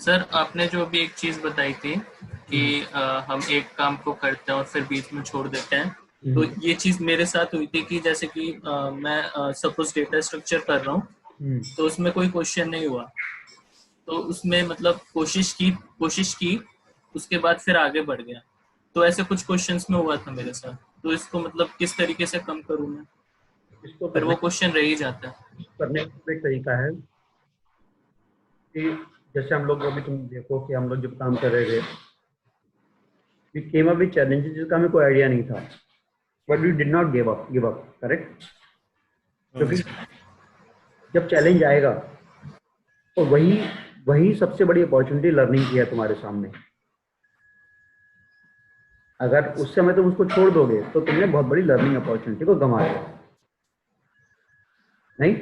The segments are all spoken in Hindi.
सर आपने जो अभी एक चीज बताई थी कि हम एक काम को करते हैं और फिर बीच में छोड़ देते हैं, तो ये चीज मेरे साथ हुई थी कि जैसे कि मैं सपोज डेटा स्ट्रक्चर कर रहा हूँ, तो उसमें कोई क्वेश्चन नहीं हुआ, तो उसमें मतलब कोशिश की उसके बाद फिर आगे बढ़ गया। तो ऐसे कुछ क्वेश्चंस में हुआ था मेरे साथ, तो इसको मतलब किस तरीके से कम करूँ मैं, इसको फिर वो क्वेश्चन रह ही जाता है। करने का एक तरीका है कि जैसे हम लोग अभी तुम देखो कि हम लोग जब काम कर रहे थे, we came up with challenges जिसका हमें कोई आइडिया नहीं था, but we did not give up, correct? क्योंकि जब चैलेंज आएगा तो वही वही सबसे बड़ी अपॉर्चुनिटी लर्निंग की है तुम्हारे सामने। अगर उस समय तुम उसको छोड़ दोगे तो तुमने बहुत बड़ी लर्निंग अपॉर्चुनिटी को गंवा दिया, नहीं?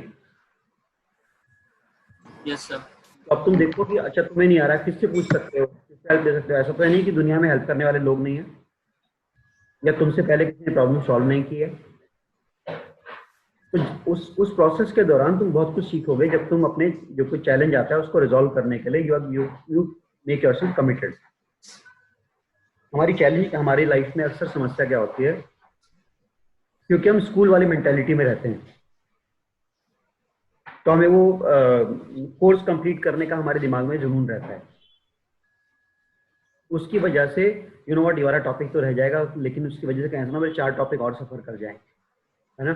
Yes sir. तो अब तुम देखो कि अच्छा तुम्हें नहीं आ रहा, किससे पूछ सकते हो, किससे हेल्प दे सकते हो? ऐसा तो है नहीं कि दुनिया में हेल्प करने वाले लोग नहीं है, या तुमसे पहले किसी ने प्रॉब्लम सॉल्व नहीं की है। तो उस प्रोसेस के दौरान तुम बहुत कुछ सीखोगे जब तुम अपने जो कोई चैलेंज आता है उसको रिजॉल्व करने के लिए यू मेक योरसेल्फ कमिटेड। हमारी लाइफ में अक्सर समस्या क्या होती है, क्योंकि हम स्कूल वाली मेंटेलिटी में रहते हैं, तो हमें वो कोर्स कंप्लीट करने का हमारे दिमाग में जुनून रहता है। उसकी वजह से यू नो व्हाट, ये वाला टॉपिक तो रह जाएगा, लेकिन उसकी वजह से कैसे ना मेरे 4 टॉपिक और सफर कर जाए, है ना?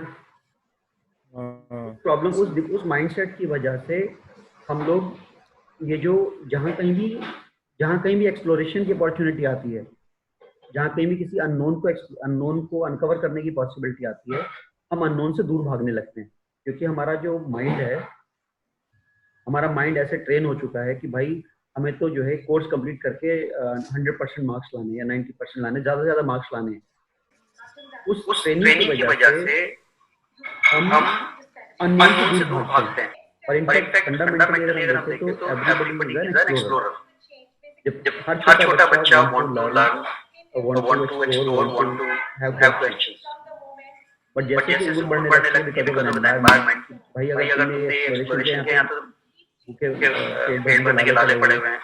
प्रॉब्लम उस माइंडसेट की वजह से हम लोग ये जो जहाँ कहीं भी एक्सप्लोरेशन की अपॉर्चुनिटी आती है, जहाँ कहीं भी किसी अननोन को अनकवर करने की पॉसिबिलिटी आती है, हम अननोन से दूर भागने लगते हैं। क्योंकि हमारा माइंड ऐसे ट्रेन हो चुका है कि भाई हमें तो जो है कोर्स कंप्लीट करके 100% मार्क्स लाने या 90% लाने, ज्यादा से ज्यादा मार्क्स लाने हैं। उस ट्रेनिंग की वजह से हम अननोन से दूर भागते हैं। और इनफैक्ट फंडामेंटली अगर हम देखें तो एवरीबडी इज एन एक्सप्लोरर। जब हर छोटा बच्चा want to learn, want to explore, want to have questions. But जैसे कि उम्र बढ़ने लगती है बिकॉज ऑफ एन एनवायरनमेंट, भाई अगर तुमने ये एक्सप्लोरेशन के यहाँ तो भूखे पेट भरने के लाले पड़े हुए हैं,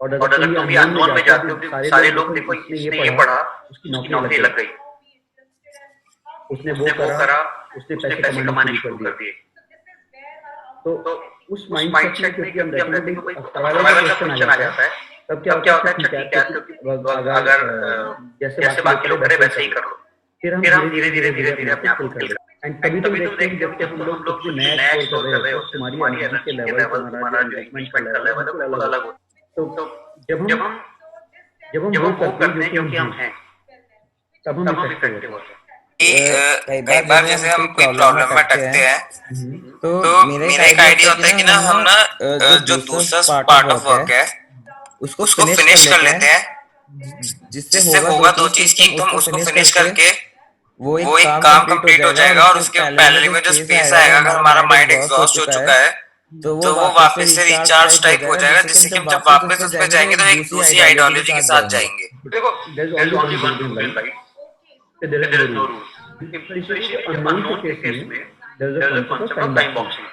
और अगर तुम ये अननोन में जाते हो तो सारे लोग देखो इसने ये पढ़ा, उसकी नौकरी लग गई, उसने वो करा, उसने पैसे कमाने शुरू कर दिए। तो उस माइंडसेट में क्योंकि हम रहते हैं तो सर्वाइवल का क्वेश्चन आ जाता है, तब क्या होता है, अच्छा ठीक है, क्योंकि अगर जैसे बाकी लोग करे वैसे ही कर लो, फिर हम धीरे धीरे अपने आप को फिल कर। एंड तभी तुम देखते हो जब हम लोग कुछ भी नया एक्सप्लोर कर रहे होते हैं, तुम्हारी एनर्जी के लेवल, तुम्हारा जो एंगेजमेंट का लेवल है बिल्कुल अलग होता है। तो जब हम वो करते हैं जो कि हम हैं, तब हम इफेक्टिव होते हैं। कई बार जैसे हम कोई प्रॉब्लम में अटकते हैं, तो मेरा एक आइडिया होता है कि ना हम ना जो दूसरा पार्ट ऑफ वर्क है उसको फिनिश कर लेते हैं, जिससे होगा दो चीज की, तुम उसको फिनिश करके वो एक काम कंप्लीट हो जाएगा और उसके पैरेलल में जो स्पेस आएगा, अगर हमारा माइंड एग्जॉस्ट हो चुका है तो वो वापस से रिचार्ज टाइप हो जाएगा, जिससे कि हम जब वापस उस पर जाएंगे तो एक दूसरी आइडियोलॉजी के साथ जाएंगे। देखो there is only one rule in life, there is no rule. तो इसीलिए अननोन के केस में there is a concept of time boxing,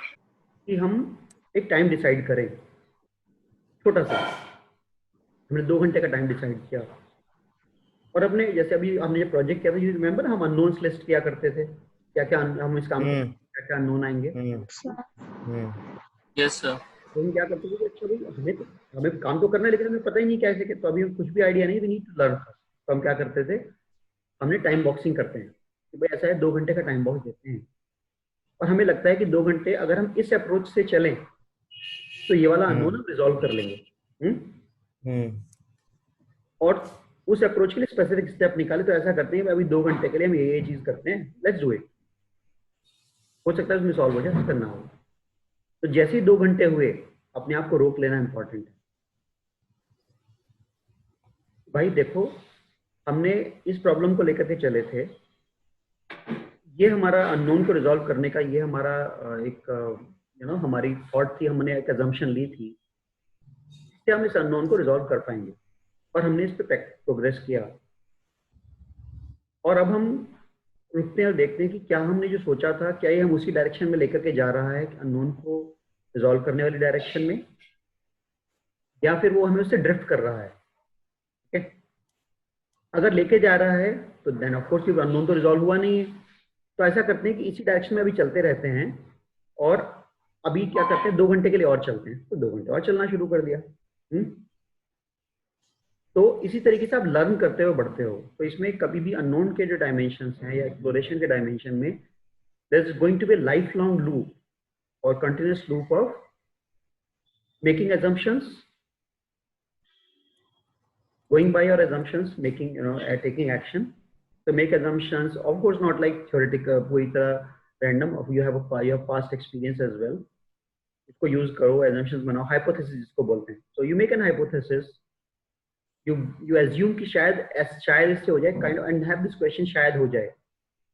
कि हम एक टाइम डिसाइड करें, छोटा सा। हमने 2 घंटे का टाइम डिसाइड किया, और अपने जैसे अभी हमने जो प्रोजेक्ट किया था, यू रिमेंबर, हम अननोन्स लिस्ट किया करते थे, क्या क्या हम इस काम को क्या क्या अननोन आएंगे। Yes sir. तो हम क्या करते थे कि अच्छा भाई हमें काम तो करना है, लेकिन हमें पता ही नहीं कैसे, तो अभी कुछ भी आइडिया नहीं, वी नीड टू लर्न। तो हम क्या करते थे, हमने टाइम बॉक्सिंग करते हैं कि भाई ऐसा है 2 घंटे का टाइम बॉक्स देते हैं, और हमें लगता है कि 2 घंटे अगर हम इस अप्रोच से चलें तो ये वाला अननोन हम रिजॉल्व कर लेंगे। और उस अप्रोच के लिए स्पेसिफिक स्टेप निकाले, तो ऐसा करते हैं अभी 2 घंटे के लिए हम ये चीज करते हैं, लेट्स डू इट। हो सकता है उसमें सॉल्व हो जाए, करना हो। तो जैसे ही 2 घंटे हुए, अपने आप को रोक लेना इंपॉर्टेंट है। भाई देखो, हमने इस प्रॉब्लम को लेकर के चले थे, ये हमारा अननोन को रिजॉल्व करने का, ये हमारा एक हमारी थॉट थी, हमने एक अजम्पशन ली थी कि हम इस अननोन को रिजॉल्व कर पाएंगे, और हमने इस पे प्रोग्रेस किया। और अब हम रुकते हैं और देखते हैं कि क्या हमने जो सोचा था, क्या ये हम उसी डायरेक्शन में लेकर के जा रहा है, अननोन को रिजॉल्व करने वाली डायरेक्शन में, या फिर वो हमें उससे ड्रिफ्ट कर रहा है। ठीक है, अगर लेके जा रहा है तो देन ऑफ कोर्स अननोन तो रिजॉल्व हुआ नहीं है, तो ऐसा करते हैं कि इसी डायरेक्शन में अभी चलते रहते हैं, और अभी क्या करते हैं 2 घंटे के लिए और चलते हैं, तो 2 घंटे और चलना शुरू कर दिया। तो इसी तरीके से आप लर्न करते हो, बढ़ते हो। तो इसमें कभी भी अननोन के जो डायमेंशंस हैं या एक्सप्लोरेशन के डायमेंशन में there is going to be life long loop और continuous loop of making assumptions, going by your assumptions, making, taking action. So make assumptions, of course not like theoretical पूरी तरह random, you have past experience as well, इसको use करो, assumptions बनाओ, hypothesis जिसको बोलते हैं। So you make an hypothesis, you assume कि शायद इससे हो जाए, kind of, and have this question शायद हो जाए,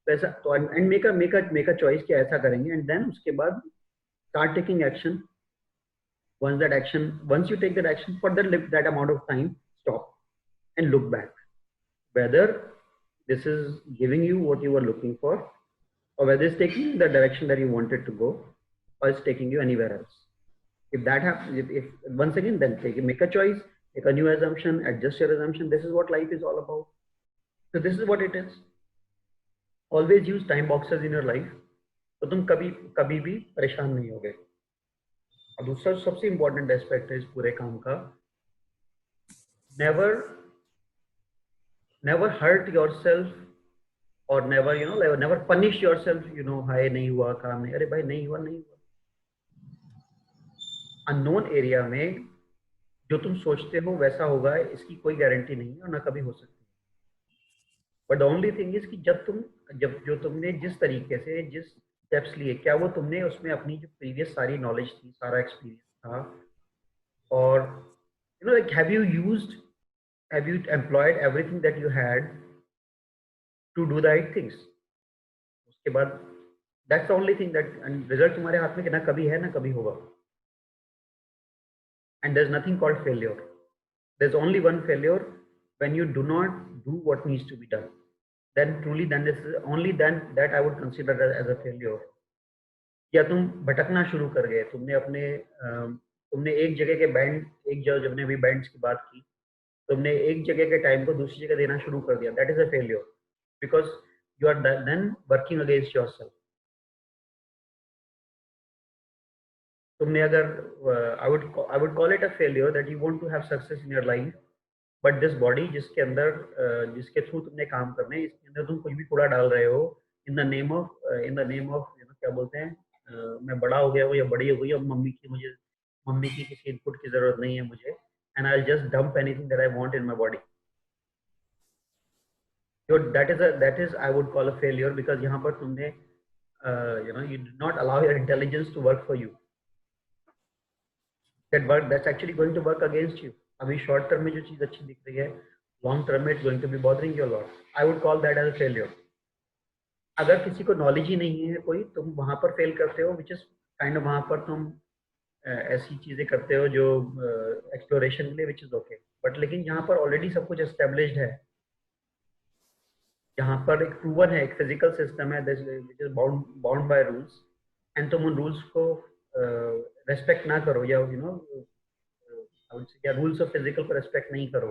तो ऐसा तो and make a choice कि ऐसा करेंगे, and then उसके बाद start taking action. Once you take that action, for that amount of time, stop and look back whether this is giving you what you were looking for, or whether it's taking you the direction that you wanted to go, or it's taking you anywhere else. If that happens, if once again, then make a choice, make a new assumption, adjust your assumption. This is what life is all about. So this is what it is. Always use time boxes in your life, तो तुम कभी भी परेशान नहीं होगे। और दूसरा सबसे इंपॉर्टेंट एस्पेक्ट है इस पूरे काम का, never hurt yourself or never punish yourself, हाय नहीं हुआ काम नहीं, अरे भाई नहीं हुआ। अननोन एरिया में जो तुम सोचते हो वैसा होगा, इसकी कोई गारंटी नहीं है और ना कभी हो सकती। But the only thing is कि जो तुमने जिस तरीके से जिस स्टेप्स लिए, क्या वो तुमने उसमें अपनी जो प्रीवियस सारी नॉलेज थी, सारा एक्सपीरियंस था, और like have you employed everything that you had to do the right things? उसके बाद that's the only thing that, and result तुम्हारे हाथ में कि ना कभी है ना कभी होगा। And there's nothing called failure. There's only one failure, when you do not do what needs to be done. Then this is only then that I would consider as a failure. या तुम भटकना शुरू कर गए, तुमने एक जगह के जब ने अभी बैंड्स की बात की, तुमने एक जगह के टाइम को दूसरी जगह देना शुरू कर दिया, that is a failure, because you are then working against yourself. तुमने अगर I would call it a failure that you want to have success in your life, but this body जिसके थ्रू तुमने काम करना है, इसके अंदर तुम कुछ भी कूड़ा डाल रहे हो in the name of क्या बोलते हैं, मैं बड़ा हो गया हूँ या बड़ी हो गई, अब मम्मी की किसी इनपुट की जरूरत नहीं है मुझे, and I'll just dump anything that I want in my body. So that is I would call a failure, because यहाँ पर तुमने you did not allow your intelligence to work for you. That's actually going to work against you. अभी short term में जो चीज अच्छी दिख रही है, long term में it's going to be bothering you a lot. I would call that as a failure. अगर किसी को नॉलेज ही नहीं है कोई, तुम वहां पर फेल करते हो, which is kind of वहां पर तुम ऐसी चीजें करते हो जो एक्सप्लोरेशन के लिए, which is okay. बट लेकिन यहाँ पर ऑलरेडी सब कुछ एस्टेब्लिश्ड है, यहाँ पर एक प्रूवन है, एक फिजिकल सिस्टम है which is bound by rules, and तुम उन रूल्स को रेस्पेक्ट ना करो, या रूल्स ऑफ फिजिकल को रेस्पेक्ट नहीं करो,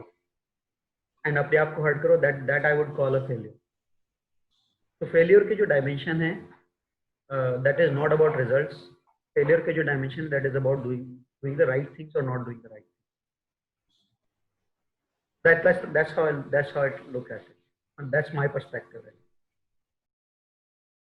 एंड अपने आप को हर्ट करो, that I would call a failure. तो फेलियर के जो डायमेंशन है, that is not about results. Failure के जो dimension, that is about doing the right things और not doing the right things. That's how I look at it, and that's my perspective.